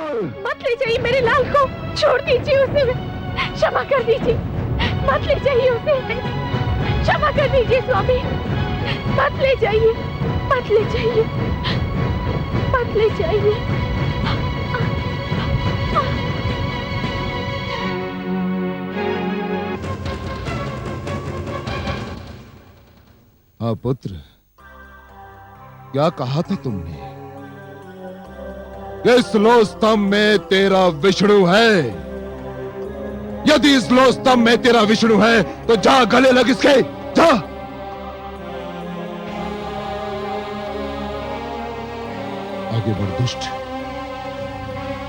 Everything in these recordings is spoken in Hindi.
मत ले जाइए मेरे लाल को, छोड़ दीजिए उसे, क्षमा कर दीजिए, मत ले जाइए उसे, क्षमा कर दीजिए स्वामी, मत ले जाइए, मत ले जाइए, मत ले जाइए। हाँ पुत्र, क्या कहा था तुमने? इस लो स्तंभ में तेरा विष्णु है। यदि इस लो स्तंभ में तेरा विष्णु है तो जा गले लग इसके, जा। आगे बढ़ दुष्ट,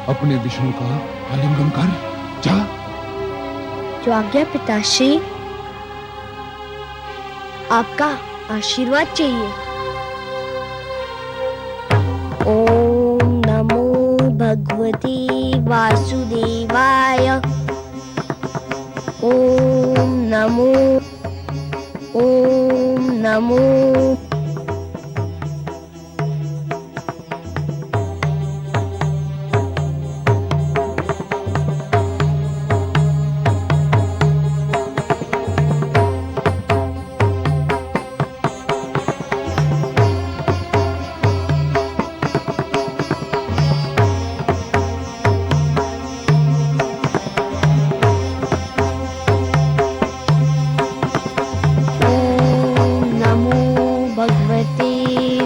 अपने विष्णु का आलिंगन कर, जा। जो आज्ञा पिताश्री, आपका आशीर्वाद चाहिए। ओम नमो भगवते वासुदेवाय। ओम नमो, ओम नमो।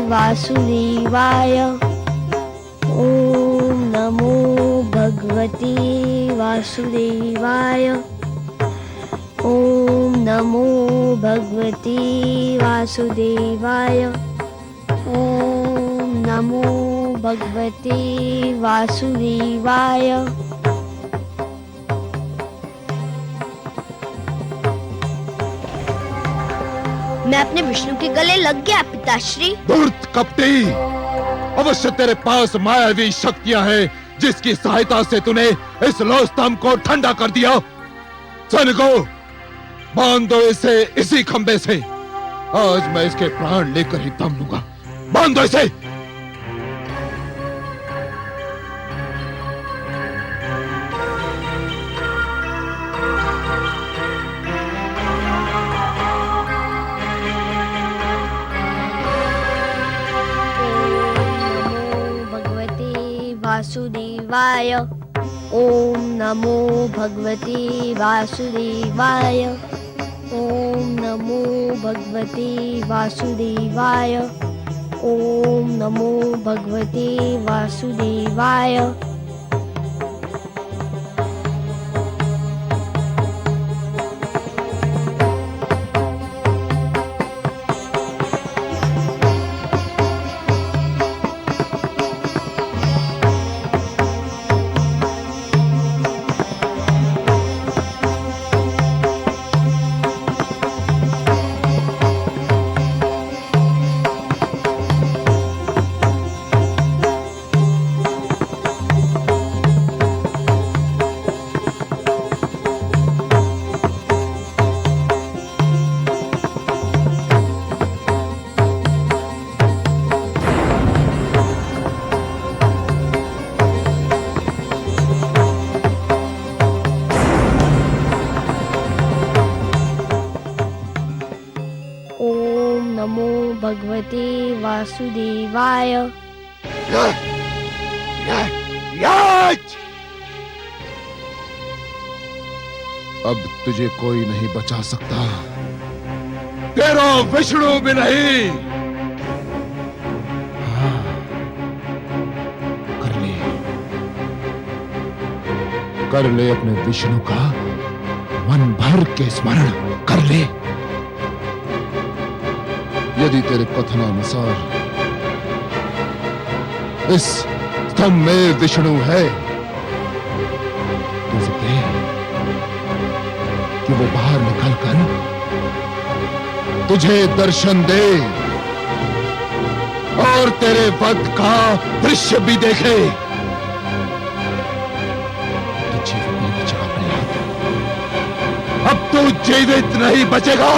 वासुदेवाय। ओम नमो भगवते वासुदेवाय। ओम नमो भगवते वासुदेवाय। ओम नमो भगवते वासुदेवाय। मैं अपने विष्णु के गले लग गया पिताश्री। धूर्त कपटी, अवश्य तेरे पास मायावी शक्तियां हैं जिसकी सहायता से तूने इस लो स्तंभ को ठंडा कर दिया। सैनिकों, बांध दो इसे इसी खंबे से। आज मैं इसके प्राण लेकर ही दम लूंगा। बांध दो इसे। वासुदेवाय। ओम नमो भगवते वासुदेवाय। ओम नमो भगवते वासुदेवाय। ओम नमो भगवते वासुदेवाय। भगवते वासुदेवाय। अब तुझे कोई नहीं बचा सकता, तेरा विष्णु भी नहीं। हाँ, कर ले अपने विष्णु का मन भर के स्मरण कर ले। यदि तेरे कथनानुसार इस स्तंभ में विष्णु है तो उसे कि वो बाहर निकलकर तुझे दर्शन दे और तेरे वध का दृश्य भी देखे। तो जीवित नहीं बचेगा प्रहलाद, अब तू जीवित नहीं बचेगा।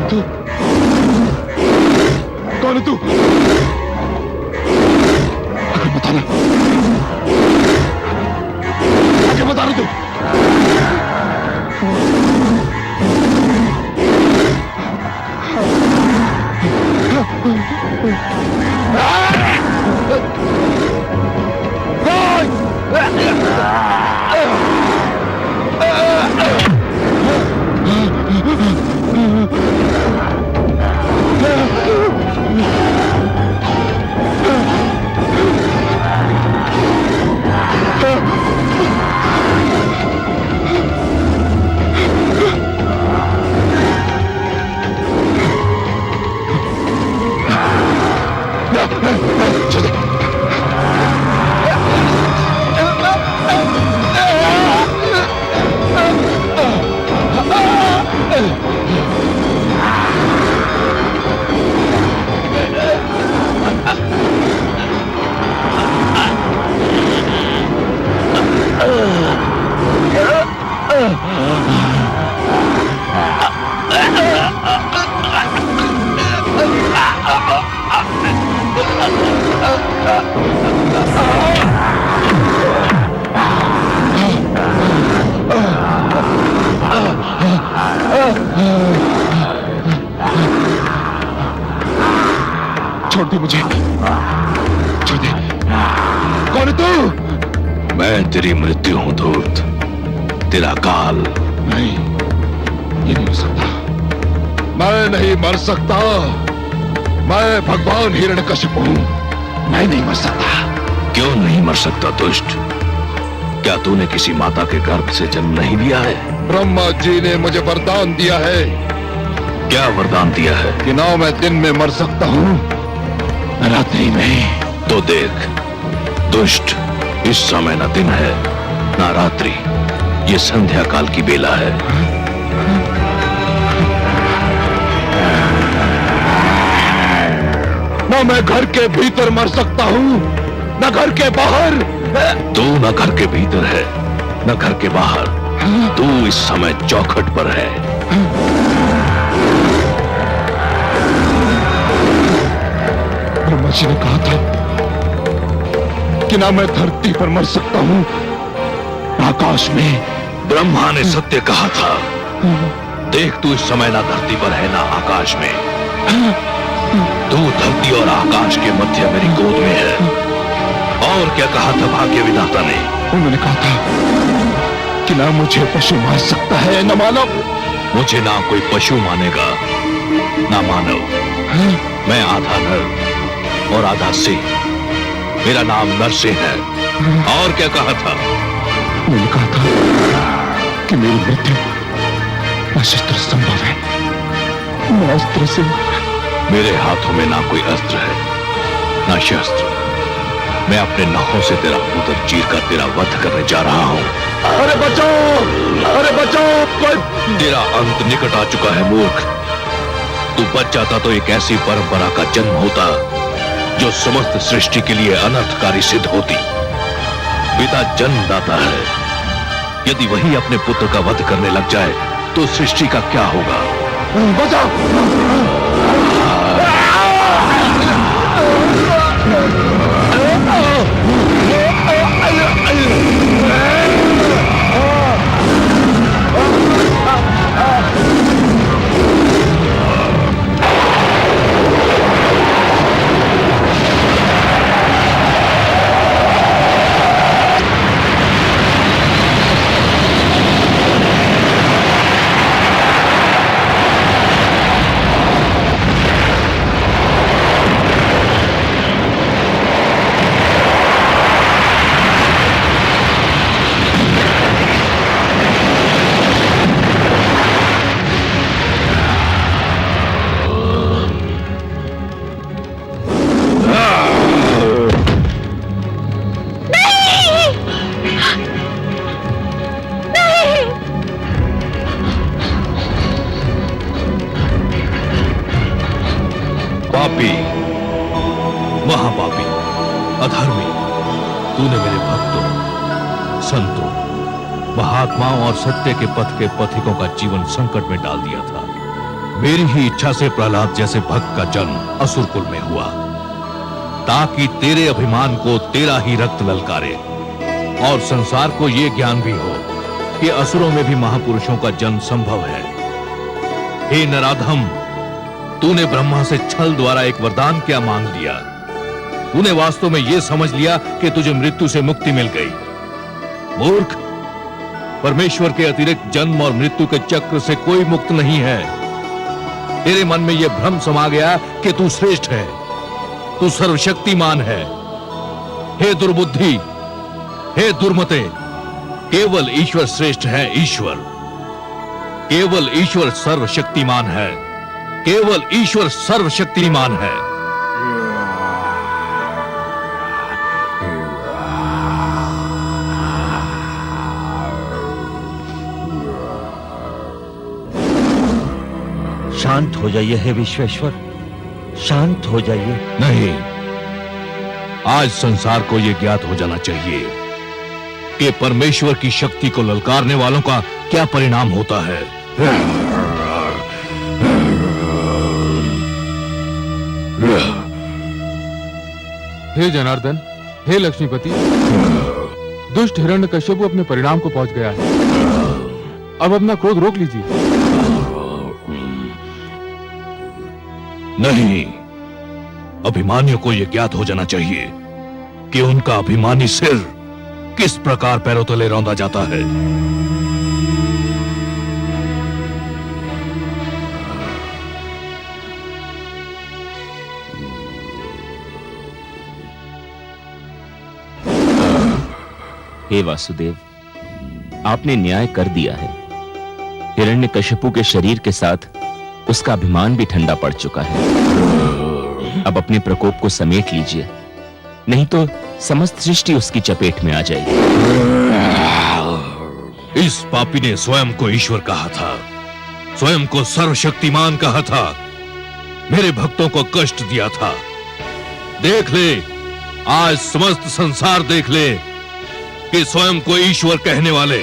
तू? कौन है तू? आगे बताना, आगे बता रहा तू। छोड़ दे मुझे, छोड़ दे। कौन है तू? मैं तेरी मृत्यु हूं धूर्त, तेरा काल। नहीं, ये नहीं हो सकता। मैं नहीं मर सकता। मैं भगवान हिरण्यकशिपु हूं। मैं नहीं मर सकता। क्यों नहीं मर सकता दुष्ट? क्या तूने किसी माता के गर्भ से जन्म नहीं लिया है? ब्रह्मा जी ने मुझे वरदान दिया है। क्या वरदान दिया है? कि ना मैं दिन में मर सकता हूं, रात्रि में। तो देख दुष्ट, इस समय न दिन है ना रात्रि, ये संध्या काल की बेला है। ना मैं घर के भीतर मर सकता हूं, न घर के बाहर। तू न घर के भीतर है न घर के बाहर, तू इस समय चौखट पर है। ब्रह्मा जी ने कहा था कि ना मैं धरती पर मर सकता हूं, आकाश में। ब्रह्मा ने सत्य कहा था। देख तू इस समय ना धरती पर है ना आकाश में, तू धरती और आकाश के मध्य मेरी गोद में है। और क्या कहा था भाग्य विधाता ने? उन्होंने कहा था कि ना मुझे पशु मार सकता है न मानव। मुझे ना कोई पशु मानेगा ना मानव। मैं आधा नर और आधा सिंह, मेरा नाम नरसिंह है। और क्या कहा था? उन्होंने कहा था कि मेरी मृत्यु अशस्त्र संभव है। मैं अस्त्र से। मेरे हाथों में ना कोई अस्त्र है ना शस्त्र। मैं अपने नखों से तेरा उदर चीर कर तेरा वध करने जा रहा हूं। अरे बचाओ, अरे बचाओ, कोई। तेरा अंत निकट आ चुका है मूर्ख। तू बच जाता तो एक ऐसी परंपरा का जन्म होता जो समस्त सृष्टि के लिए अनर्थकारी सिद्ध होती। पिता जन्मदाता है, यदि वही अपने पुत्र का वध करने लग जाए तो सृष्टि का क्या होगा? बचाओ। पापी, महापापी, अधर्मी, तूने मेरे भक्तों, संतों, महात्माओं और सत्य के पथ के पथिकों का जीवन संकट में डाल दिया था। मेरी ही इच्छा से प्रहलाद जैसे भक्त का जन्म असुर कुल में हुआ, ताकि तेरे अभिमान को तेरा ही रक्त ललकारे और संसार को यह ज्ञान भी हो कि असुरों में भी महापुरुषों का जन्म संभव है। हे नराधम, तूने ब्रह्मा से छल द्वारा एक वरदान क्या मांग लिया? तूने वास्तव में यह समझ लिया कि तुझे मृत्यु से मुक्ति मिल गई। मूर्ख, परमेश्वर के अतिरिक्त जन्म और मृत्यु के चक्र से कोई मुक्त नहीं है। तेरे मन में यह भ्रम समा गया कि तू श्रेष्ठ है, तू सर्वशक्तिमान है। हे दुर्बुद्धि, हे दुर्मते, केवल ईश्वर श्रेष्ठ है। ईश्वर, केवल ईश्वर सर्वशक्तिमान है, केवल ईश्वर सर्वशक्तिमान है। शांत हो जाइए हे विश्वेश्वर, शांत हो जाइए। नहीं, आज संसार को यह ज्ञात हो जाना चाहिए कि परमेश्वर की शक्ति को ललकारने वालों का क्या परिणाम होता है। हे जनार्दन, हे लक्ष्मीपति, दुष्ट हिरण्यकश्यप अपने परिणाम को पहुंच गया है। अब अपना क्रोध रोक लीजिए। नहीं, अभिमानियों को यह ज्ञात हो जाना चाहिए कि उनका अभिमानी सिर किस प्रकार पैरों तले रौंदा जाता है। हे वासुदेव, आपने न्याय कर दिया है। हिरण्यकशिपु के शरीर के साथ उसका अभिमान भी ठंडा पड़ चुका है। अब अपने प्रकोप को समेट लीजिए, नहीं तो समस्त सृष्टि उसकी चपेट में आ जाएगी। इस पापी ने स्वयं को ईश्वर कहा था, स्वयं को सर्वशक्तिमान कहा था, मेरे भक्तों को कष्ट दिया था। देख ले, आज समस्त संसार देख ले कि स्वयं को ईश्वर कहने वाले,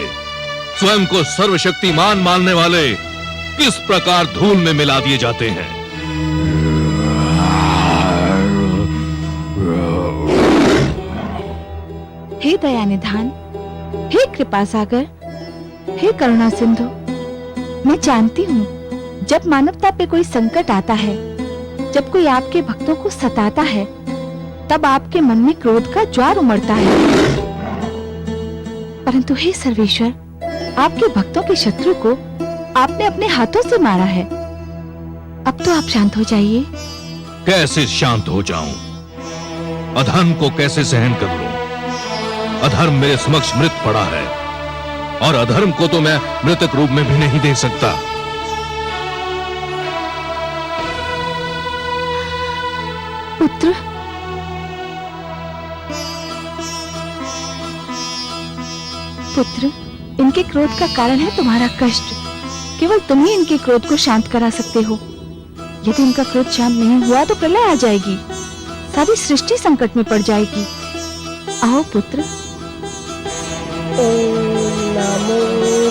स्वयं को सर्वशक्तिमान मानने वाले किस प्रकार धूल में मिला दिए जाते हैं। हे दया निधान, हे कृपा सागर, हे करुणा सिंधु, मैं जानती हूँ जब मानवता पे कोई संकट आता है, जब कोई आपके भक्तों को सताता है, तब आपके मन में क्रोध का ज्वार उमड़ता है। परंतु हे सर्वेश्वर, आपके भक्तों के शत्रु को आपने अपने हाथों से मारा है। अब तो आप शांत हो जाइए। कैसे शांत हो जाऊं? अधर्म को कैसे सहन कर लूं? अधर्म मेरे समक्ष मृत पड़ा है और अधर्म को तो मैं मृतक रूप में भी नहीं देख सकता। पुत्र, पुत्र, इनके क्रोध का कारण है तुम्हारा कष्ट। केवल तुम ही इनके क्रोध को शांत करा सकते हो। यदि इनका क्रोध शांत नहीं हुआ तो प्रलय आ जाएगी, सारी सृष्टि संकट में पड़ जाएगी। आओ पुत्र। ओम नमो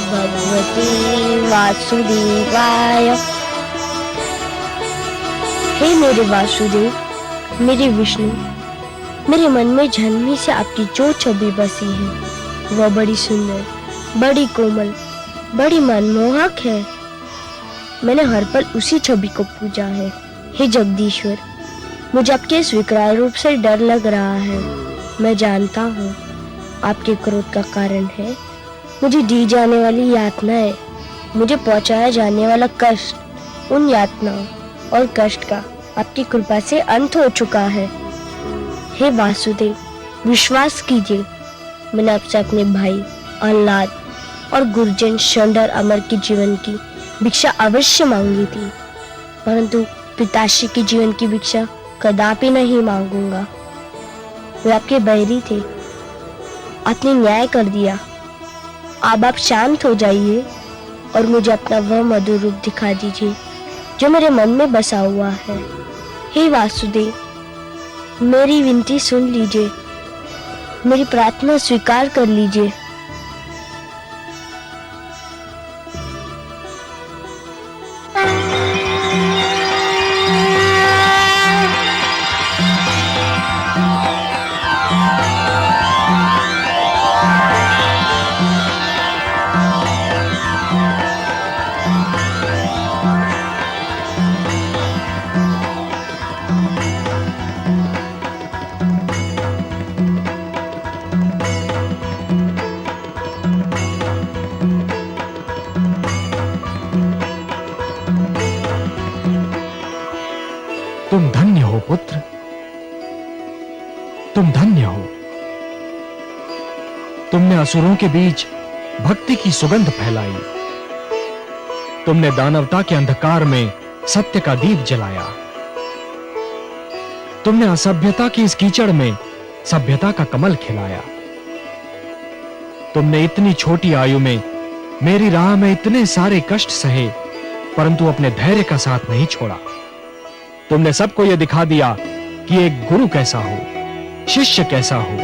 भगवते वासुदेवाय। हे मेरे वासुदेव, मेरे विष्णु, मेरे मन में जन्म से आपकी जो छवि बसी है वह बड़ी सुंदर, बड़ी कोमल, बड़ी मनमोहक है। मैंने हर पल उसी छवि को पूजा है। हे जगदीश्वर, मुझे आपके इस विकराल रूप से डर लग रहा है। मैं जानता हूँ आपके क्रोध का कारण है मुझे दी जाने वाली यातनाएं, मुझे पहुँचाया जाने वाला कष्ट। उन यातनाओं और कष्ट का आपकी कृपा से अंत हो चुका है। हे वासुदेव, विश्वास कीजिए, मैंने आपसे अपने भाई अल्लाद और गुरुजन शंडर अमर के जीवन की भिक्षा अवश्य मांगी थी, परंतु पिताश्री के जीवन की भिक्षा कदापि नहीं मांगूंगा। वे आपके बैरी थे, आपने न्याय कर दिया। अब आप शांत हो जाइए और मुझे अपना वह मधुर रूप दिखा दीजिए जो मेरे मन में बसा हुआ है। हे वासुदेव, मेरी विनती सुन लीजिए, मेरी प्रार्थना स्वीकार कर लीजिए। तुम धन्य हो पुत्र, तुम धन्य हो। तुमने असुरों के बीच भक्ति की सुगंध फैलाई। तुमने दानवता के अंधकार में सत्य का दीप जलाया। तुमने असभ्यता की इस कीचड़ में सभ्यता का कमल खिलाया। तुमने इतनी छोटी आयु में मेरी राह में इतने सारे कष्ट सहे, परंतु अपने धैर्य का साथ नहीं छोड़ा। तुमने सबको यह दिखा दिया कि एक गुरु कैसा हो, शिष्य कैसा हो,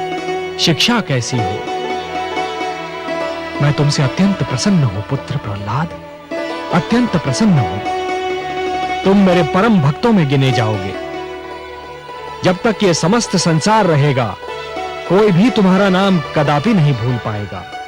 शिक्षा कैसी हो। मैं तुमसे अत्यंत प्रसन्न हूं पुत्र प्रहलाद, अत्यंत प्रसन्न हूं। तुम मेरे परम भक्तों में गिने जाओगे। जब तक ये समस्त संसार रहेगा, कोई भी तुम्हारा नाम कदापि नहीं भूल पाएगा।